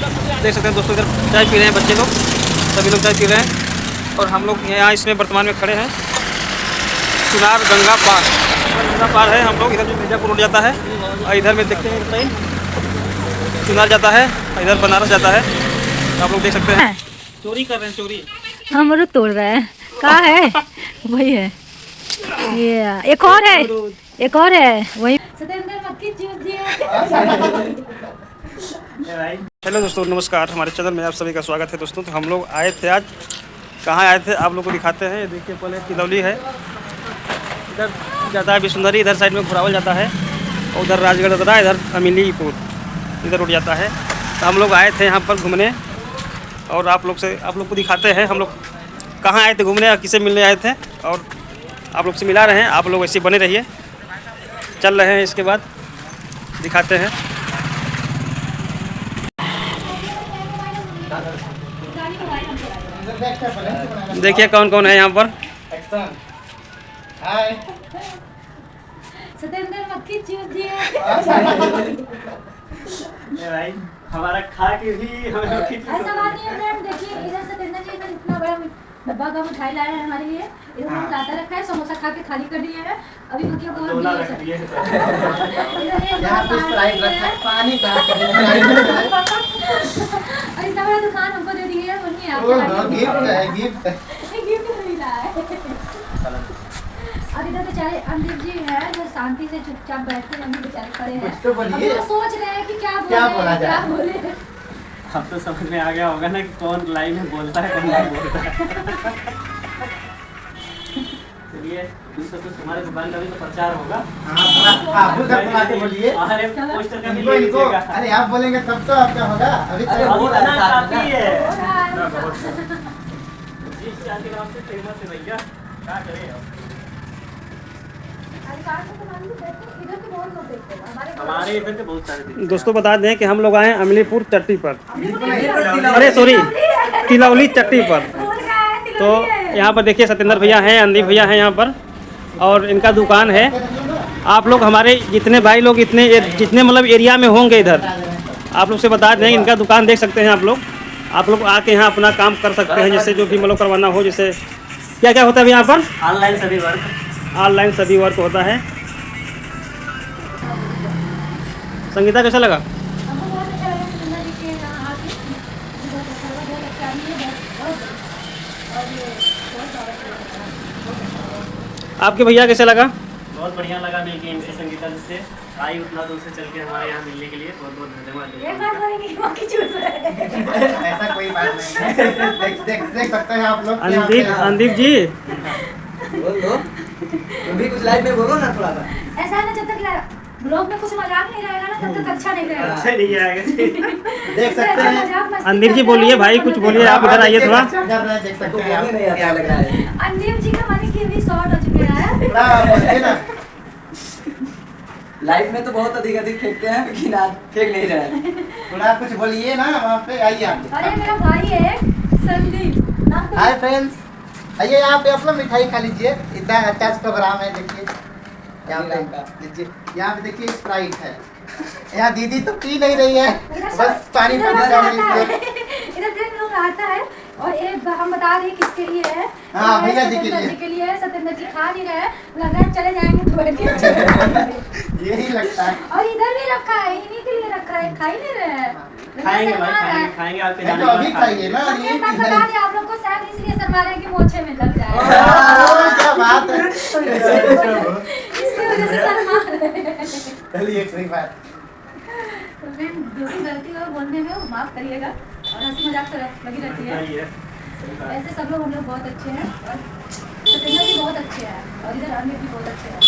देख सकते हैं दोस्तों, इधर चाय पी रहे हैं बच्चे लोग, सभी लोग चाय पी रहे हैं। और हम लोग यहाँ इसमें वर्तमान में खड़े हैं चुनार गंगा पार। गंगा पार है हम लोग, इधर जो मिर्जापुर रोड जाता है और इधर में देखते हैं कहीं चुनार जाता है, इधर बनारस जाता है। आप लोग देख सकते हैं चोरी कर रहे हैं, चोरी हम अमरूद तोड़ रहे हैं। कहाँ है? वही है, ये एक और है, एक और है वही। हेलो दोस्तों, नमस्कार। हमारे चैनल में आप सभी का स्वागत है दोस्तों। तो हम लोग आए थे आज, कहाँ आए थे आप लोग को दिखाते हैं। देखिए पहले तिलौली है, इधर जाता है बिशुंदरी, इधर साइड में घुरावल जाता है, और उधर राजगढ़ दरा, इधर अमिलीपुर, इधर रोड जाता है। तो हम लोग आए थे यहाँ पर घूमने, और आप लोग को दिखाते हैं हम लोग कहाँ आए थे घूमने और किसे मिलने आए थे, और आप लोग से मिला रहे हैं। आप लोग ऐसे बने रहिए, चल रहे हैं, इसके बाद दिखाते हैं। देखिए कौन कौन है यहाँ पर। सतेंद्र मक्खी चूस दिए। भाई हमारा खा के भी हमें ऐसा बात नहीं है फ्रेंड, देखिए इधर सतेंद्र जी इधर इतना बड़ा डब्बा का मिठाई लाए हैं हमारे लिए। इधर हम लाता रखा है, समोसा खा के खाली कर दिए हैं। अभी मक्खियों को हम दिए हैं। यहाँ पे स्प्राइट रखा है, पानी का और इतना बड़ा दुकान हमको दे दिए है। वही आपको गिफ्ट है, गिफ्ट मिला है। और इधर बेचारे अनिल जी हैं जो शांति से चुपचाप बैठ के हम बेचारे खड़े हैं। तो बोलिए, सोच रहे हैं कि क्या बोला जाए। अब तो समझ में आ गया होगा ना कि कौन लाइन में बोलता है, कौन नहीं बोलता है। चलिए दूसरा कुछ हमारे दुकान का भी तो प्रचार होगा। बोलिए, पोस्टर का भी ले लीजिएगा। अरे आप बोलेंगे तब तो आपका होगा। अभी अरे तो बहुत काफी है, जिस जाति नाम से फेमस है भैया, क्या करें। हमारे इधर के बहुत सारे दोस्तों बता दें कि हम लोग आए अमलीपुर चट्टी पर, अरे सॉरी तिलौली चट्टी पर। तो यहाँ पर देखिए सतेंद्र भैया हैं, अंदीप भैया हैं यहाँ पर, और इनका दुकान है। आप लोग हमारे जितने भाई लोग जितने मतलब एरिया में होंगे इधर, आप लोग से बता दें इनका दुकान देख सकते हैं। आप लोग आके यहाँ अपना काम कर सकते हैं, जैसे जो भी मतलब करवाना हो। जैसे क्या क्या होता है यहाँ पर? ऑनलाइन सभी वर्क होता है। संगीता कैसा लगा? आपके भैया कैसे लगा? बहुत बढ़िया लगा मिलके इनसे, संगीता जी से आई उतना दूर से चल के हमारे यहाँ मिलने के लिए बहुत बहुत धन्यवाद। ऐसा कोई बात नहीं है। देख सकते हैं आप लोग। अंदीप जी बोल दो, तुम भी कुछ लाइव में बोलो ना थोड़ा सा। ऐसा है ना, जब तक ब्लॉग में कुछ मजाक नहीं रहेगा ना तब तक अच्छा नहीं रहेगा। अच्छा नहीं आएगा। देख सकते हैं अंदीप जी बोलिए, भाई कुछ बोलिए, आप इधर आइए थोड़ा। देख सकते हैं आप, क्या लग रहा है। अंदीप जी का माने कि भी शॉर्ट हो चुके हैं। लाइव में तो बहुत अधिक फेंकते हैं, लेकिन आज फेंक नहीं रहे हैं। थोड़ा कुछ बोलिए ना, वहाँ पे आइए आप। अरे मेरा भाई है संदीप। हाय फ्रेंड्स, आइए यहाँ पे आप लोग मिठाई खा लीजिए। इतना अच्छा प्रोग्राम है, देखिए यहाँ पे लीजिए। यहाँ पे देखिए स्प्राइट है। यहाँ दीदी तो पी नहीं रही है, बस पानी इधर लोग आता है। और एक हम बता रहे हैं किसके लिए है। हाँ, भैया जी के लिए है। सतेंद्र जी खा नहीं रहे, लग रहा है चले जाएंगे थोड़े। यही लगता है। और इधर भी रखा है, इन्हीं के लिए रखा है, खा ही नहीं रहे हैं। खाएंगे भाई, खाएंगे आपके तो अभी खाइए ना। ये बात बता दें आप लोग को, शायद इसलिए शर्मा रहे हैं कि मोछे में लग जाए। क्या बात है, इसकी वजह से शर्मा रहे हैं। चलिए सही बात। जो भी गलती हो बोलने में वो माफ करिएगा, और हंसी मजाक तो लगी रहती है। वैसे सब लोग हम लोग बहुत अच्छे हैं, और सतेंद्र भी बहुत अच्छे हैं, और इधर अमित भी बहुत अच्छे हैं।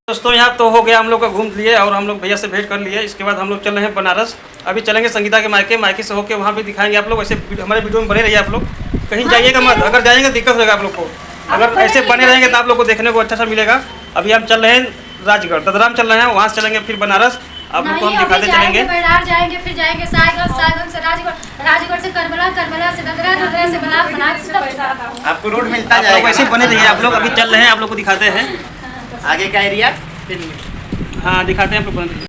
दोस्तों यहाँ तो हो गया, हम लोग का घूम लिए और हम लोग भैया से भेंट कर लिए। इसके बाद हम लोग चल रहे हैं बनारस। अभी चलेंगे संगीता के मायके से होके वहाँ भी दिखाएंगे आप लोग। ऐसे हमारे वीडियो में बने रहिए आप लोग, कहीं जाइएगा मत। अगर जाएंगे दिक्कत होगा आप लोग को, अगर ऐसे बने रहेंगे तो आप लोग को देखने को अच्छा सा मिलेगा। अभी हम चल रहे हैं राजगढ़, ददराम चल रहे हैं, वहाँ से चलेंगे फिर बनारस। आप लोग को हम दिखाते चलेंगे। बैरार जाएंगे, फिर जाएंगे सायगंज से राजगढ़ से करबला से ददरा से बनारस। आपको रोड मिलता आप लोग ऐसे बने रहिए आप लोग। अभी चल रहे हैं, आप लोग को दिखाते हैं आगे का एरिया। हाँ दिखाते हैं आप लोग।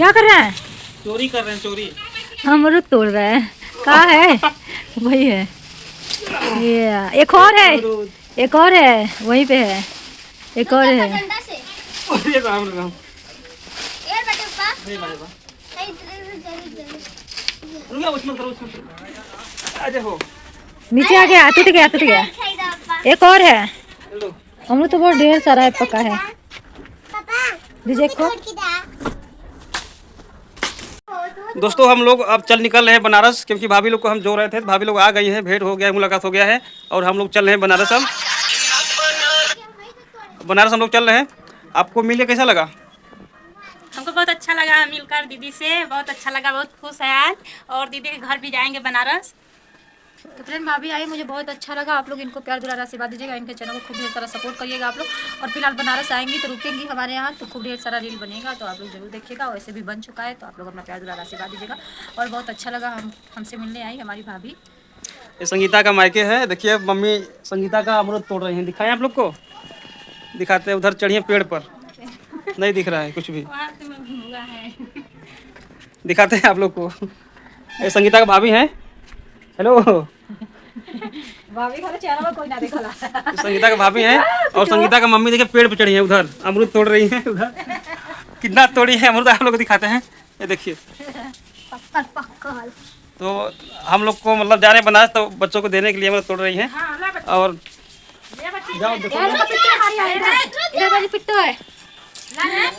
क्या कर रहे हैं? चोरी कर रहे हैं, चोरी। अमरूद तोड़ रहे हैं। कहाँ है? वही है ये, एक और है, एक और है वहीं पे है, एक और है। अरे राम राम। नीचे आ गया, टूट गया, टूट गया। एक और है। अमरूद तो बहुत ढेर सारा है, पका है। दीजिए को। दोस्तों हम लोग अब चल निकल रहे हैं बनारस, क्योंकि भाभी लोग को हम जो रहे थे, भाभी लोग आ गई हैं, भेंट हो गया है, मुलाकात हो गया है, और हम लोग चल रहे हैं बनारस। हम बनारस हम लोग चल रहे हैं। आपको मिलके कैसा लगा? हमको बहुत अच्छा लगा मिलकर दीदी से, बहुत अच्छा लगा, बहुत खुश है आज। और दीदी के घर भी जाएंगे बनारस। तो फ्रेंड भाभी आई, मुझे बहुत अच्छा लगा। आप लोग इनको प्यार दुलार आशीर्वाद दीजिएगा, इनके चैनल को खूब ढेर सारा सपोर्ट करिएगा आप लोग। और फिलहाल बनारस आएंगी तो रुकेंगी हमारे यहाँ, तो खूब ढेर सारा रील बनेगा, तो आप लोग जरूर देखिएगा। वैसे भी बन चुका है, तो आप लोग अपना प्यार दुलार आशीर्वाद दीजिएगा। और बहुत अच्छा लगा हमसे मिलने आई हमारी भाभी। ये संगीता का मायके है। देखिए मम्मी संगीता का अमरूद तोड़ रही हैं, दिखाएं आप लोग को, दिखाते हैं। उधर चढ़िए पेड़ पर, नहीं दिख रहा है कुछ भी, दिखाते हैं आप लोग को। ये संगीता का भाभी है। हेलो भाभी का चेहरा में कोई ना देखला। संगीता का भाभी है, और संगीता का मम्मी देखिए पेड़ पे चढ़ी है, उधर अमरूद तोड़ रही है। उधर कितना तोड़ी है अमरूद, आप लोग को दिखाते हैं। ये देखिए, तो हम लोग को मतलब जा रहे हैं बनारस, तो बच्चों को देने के लिए अमरूद तोड़ रही हैं। और जाओ देखो, पिट्टो है,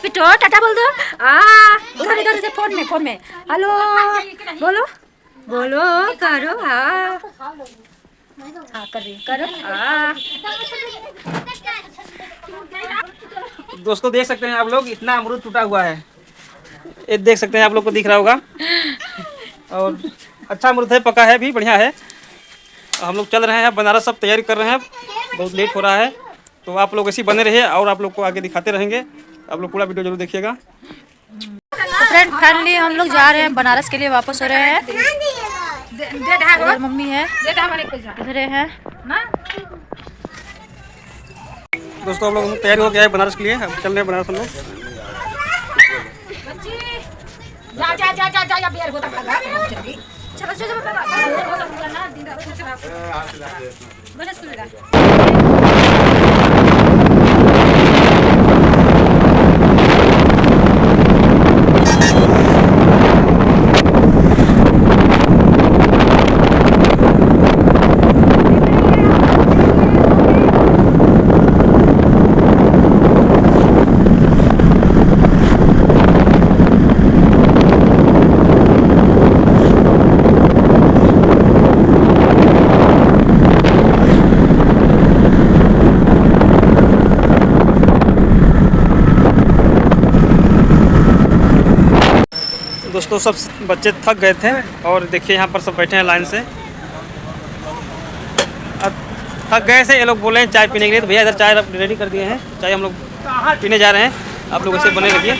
पिट्टो टाटा बोल दो। उधर इधर से फोन में हेलो बोलो, बोलो करो। हाँ करो। दोस्तों देख सकते हैं आप लोग, इतना अमरूद टूटा हुआ है, ये देख सकते हैं, आप लोग को दिख रहा होगा। और अच्छा अमरूद है, पका है भी, बढ़िया है। हम लोग चल रहे हैं बनारस, सब तैयारी कर रहे हैं, बहुत लेट हो रहा है। तो आप लोग ऐसे ही बने रहिए, और आप लोग को आगे दिखाते रहेंगे। आप लोग पूरा वीडियो जरूर देखिएगा। तो फ्रेंड फाइनली हम लोग जा रहे हैं बनारस के लिए, वापस हो रहे हैं। मम्मी है, इधर है। दोस्तों हम लोग तैयारी हो गया है बनारस के लिए, अब चल रहे हैं बनारस हम लोग। दोस्तों सब बच्चे थक गए थे, और देखिए यहाँ पर सब बैठे हैं लाइन से। अब थक गए से ये लोग बोले हैं चाय पीने के लिए, तो भैया इधर चाय रेडी कर दिए हैं, चाय हम लोग पीने जा रहे हैं। आप लोग ऐसे बने रहिए।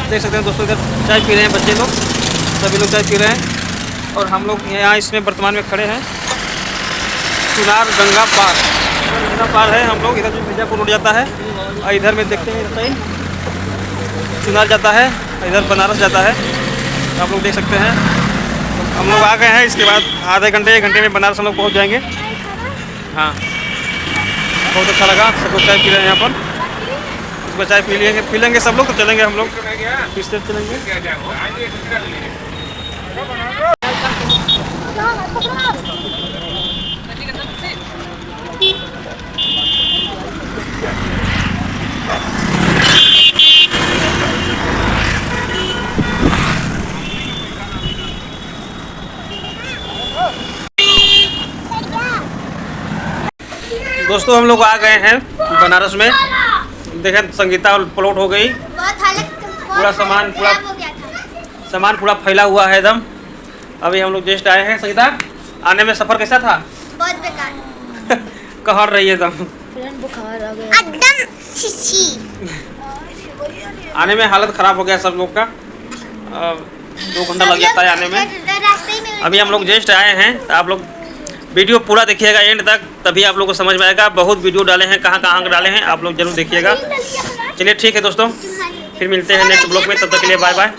देख सकते हैं दोस्तों, इधर चाय पी रहे हैं बच्चे लोग, सभी लोग चाय पी रहे हैं। और हम लोग यहाँ इसमें वर्तमान में खड़े हैं चुनार गंगा पार, गंगा पार है। हम लोग इधर जो मिर्जापुर रोड जाता है, और इधर में देखते हैं चुनार जाता है, इधर बनारस जाता है। तो आप लोग देख सकते हैं, तो हम लोग आ गए हैं। इसके बाद आधे घंटे 1 घंटे में बनारस हम लोग पहुंच जाएंगे। हाँ बहुत अच्छा लगा, सब लोग चाय पी रहे हैं यहाँ पर। उसमें चाय पी लेंगे सब लोग, तो चलेंगे हम लोग, फिर से चलेंगे। दोस्तों हम लोग आ गए हैं बनारस में। देखें संगीता प्लॉट हो गई, पूरा सामान पूरा फैला हुआ है एकदम। अभी हम लोग जस्ट आए हैं। संगीता आने में सफ़र कैसा था? बहुत बेकार। कहर रही है एकदम, बुखार आ गया एकदम छिछी। आने में हालत ख़राब हो गया सब लोग का। 2 घंटा लग जाता है आने में। अभी हम लोग जस्ट आए हैं, तो आप लोग वीडियो पूरा देखिएगा एंड तक, तभी आप लोग को समझ में आएगा। बहुत वीडियो डाले हैं, कहाँ कहाँ डाले हैं, आप लोग जरूर देखिएगा। चलिए ठीक है दोस्तों। फिर मिलते हैं नेक्स्ट ब्लॉग में, तब तक के लिए बाय बाय।